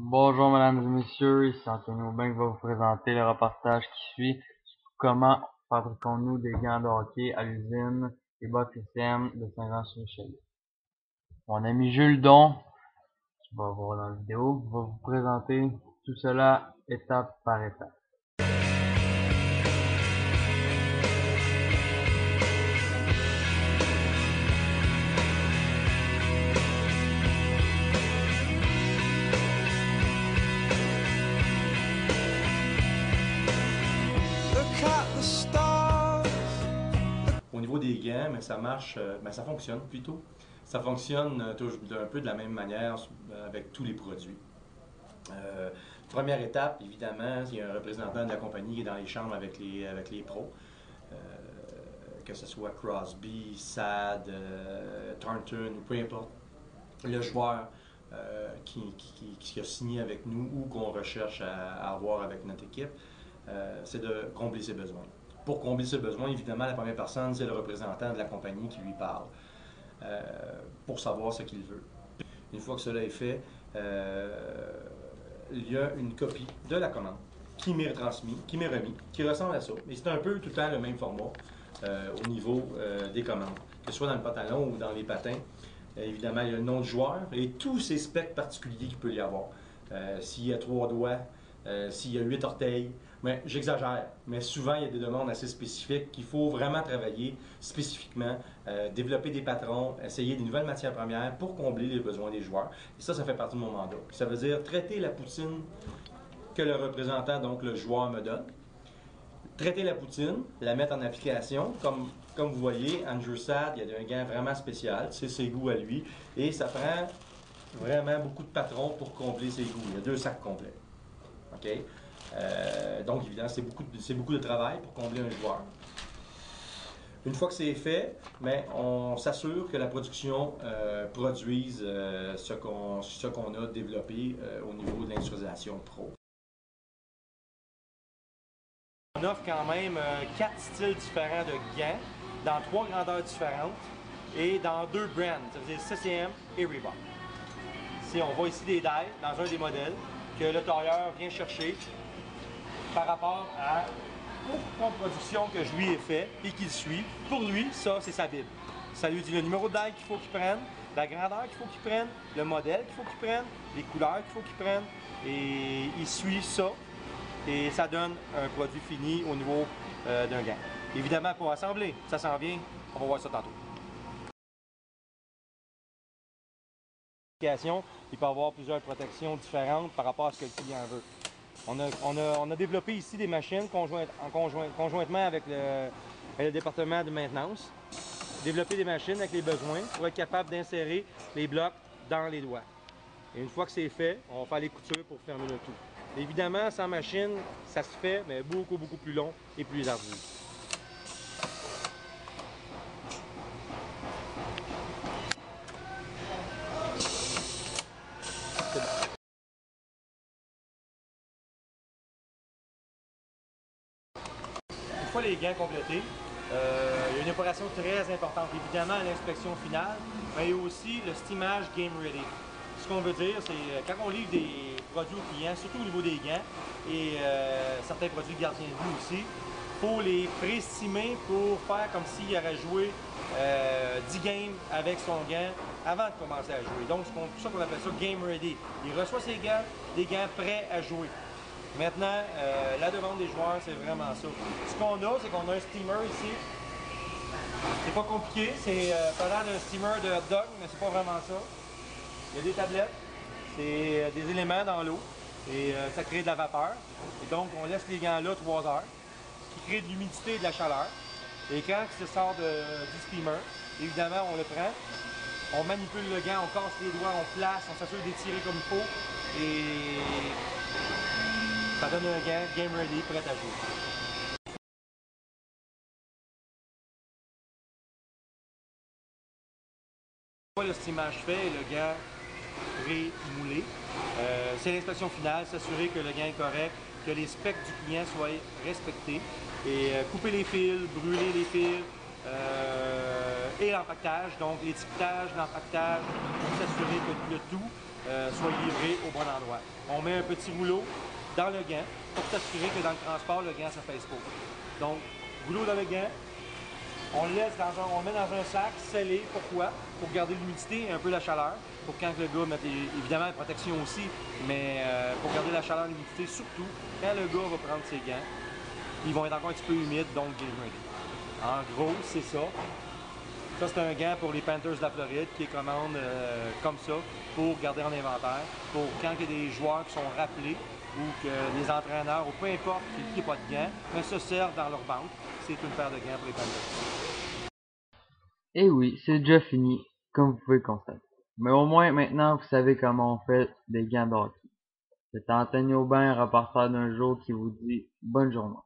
Bonjour mesdames et messieurs, ici Anthony Aubin qui va vous présenter le reportage qui suit sur comment fabriquons-nous des gants de hockey à l'usine des bottes SM de Saint-Jean-sur-Richelieu. Mon ami Jules Don, qui va voir dans la vidéo, va vous présenter tout cela étape par étape. Au niveau des gants, mais ça marche, ça fonctionne plutôt. Ça fonctionne un peu de la même manière avec tous les produits. Première étape, évidemment, il y a un représentant de la compagnie qui est dans les chambres avec les pros. Que ce soit Crosby, SAD, Thornton, peu importe. Le joueur qui a signé avec nous ou qu'on recherche à avoir avec notre équipe, c'est de combler ses besoins. Pour combler ses besoins, évidemment, la première personne, c'est le représentant de la compagnie qui lui parle pour savoir ce qu'il veut. Une fois que cela est fait, il y a une copie de la commande qui m'est retransmise, qui m'est remis, qui ressemble à ça. Et c'est un peu tout le temps le même format au niveau des commandes, que ce soit dans le pantalon ou dans les patins. Évidemment, il y a le nom du joueur et tous ces specs particuliers qu'il peut y avoir. S'il y a 3 doigts, s'il y a 8 orteils, mais j'exagère, mais souvent il y a des demandes assez spécifiques qu'il faut vraiment travailler spécifiquement, développer des patrons, essayer de nouvelles matières premières pour combler les besoins des joueurs. Et ça fait partie de mon mandat. Ça veut dire traiter la poutine que le représentant, donc le joueur, me donne. Traiter la poutine, la mettre en application, comme vous voyez, Andrew Sad, il y a un gant vraiment spécial, c'est ses goûts à lui, et ça prend vraiment beaucoup de patrons pour combler ses goûts. Il y a 2 sacs complets. OK? Donc, évidemment, c'est beaucoup de travail pour combler un joueur. Une fois que c'est fait, on s'assure que la production produise ce qu'on a développé au niveau de l'industrialisation pro. On offre quand même 4 styles différents de gants, dans 3 grandeurs différentes et dans 2 brands, ça veut dire CCM et Reebok. Si on voit ici des dies dans un des modèles que le tailleur vient chercher par rapport au coupon de production que je lui ai fait et qu'il suit. Pour lui, ça, c'est sa Bible. Ça lui dit le numéro de die qu'il faut qu'il prenne, la grandeur qu'il faut qu'il prenne, le modèle qu'il faut qu'il prenne, les couleurs qu'il faut qu'il prenne, et il suit ça. Et ça donne un produit fini au niveau d'un gant. Évidemment, pour assembler, ça s'en vient, on va voir ça tantôt. Il peut y avoir plusieurs protections différentes par rapport à ce que le client veut. On a développé ici des machines conjointement avec le département de maintenance. Développer des machines avec les besoins pour être capable d'insérer les blocs dans les doigts. Et une fois que c'est fait, on va faire les coutures pour fermer le tout. Évidemment, sans machine, ça se fait, mais beaucoup plus long et plus ardu. Une fois les gants complétés, il y a une opération très importante, évidemment à l'inspection finale, mais aussi le steamage Game Ready. Ce qu'on veut dire, c'est quand on livre des produits aux clients, surtout au niveau des gants et certains produits de gardien de but aussi, il faut les pré-steamer pour faire comme s'il aurait joué 10 games avec son gant avant de commencer à jouer. Donc, c'est pour ça qu'on appelle ça Game Ready. Il reçoit ses gants, des gants prêts à jouer. Maintenant, la demande des joueurs, c'est vraiment ça. Ce qu'on a, c'est qu'on a un steamer ici. C'est pas compliqué, c'est pas l'air d'un steamer de hot dog, mais c'est pas vraiment ça. Il y a des tablettes, c'est des éléments dans l'eau et ça crée de la vapeur. Et donc, on laisse les gants là 3 heures, ce qui crée de l'humidité et de la chaleur. Et quand ça sort du steamer, évidemment, on le prend, on manipule le gant, on casse les doigts, on place, on s'assure d'étirer comme il faut et ça donne un gant Game Ready, prêt à jouer. Le steamage fait et le gant pré-moulé, c'est l'inspection finale, s'assurer que le gant est correct, que les specs du client soient respectés et couper les fils, brûler les fils et l'empaquetage, donc l'étiquetage, l'empaquetage pour s'assurer que le tout soit livré au bon endroit. On met un petit rouleau dans le gant pour s'assurer que dans le transport, le gant ne se pèse pas. Donc, rouleau dans le gant, on le met dans un sac scellé. Pourquoi? Pour garder l'humidité et un peu la chaleur. Pour quand le gars mette, évidemment, la protection aussi, mais pour garder la chaleur et l'humidité, surtout quand le gars va prendre ses gants, ils vont être encore un petit peu humides, donc game ready. En gros, c'est ça. Ça, c'est un gant pour les Panthers de la Floride qui est commande comme ça pour garder en inventaire. Pour quand il y a des joueurs qui sont rappelés ou que les entraîneurs, ou peu importe qui n'ait pas de gants, mais se servent dans leur banque. C'est une paire de gants pour les Panthers. Et oui, c'est déjà fini, comme vous pouvez le constater. Mais au moins maintenant vous savez comment on fait des gants de hockey. C'est Anthony Aubin, reporter d'un jour qui vous dit bonne journée.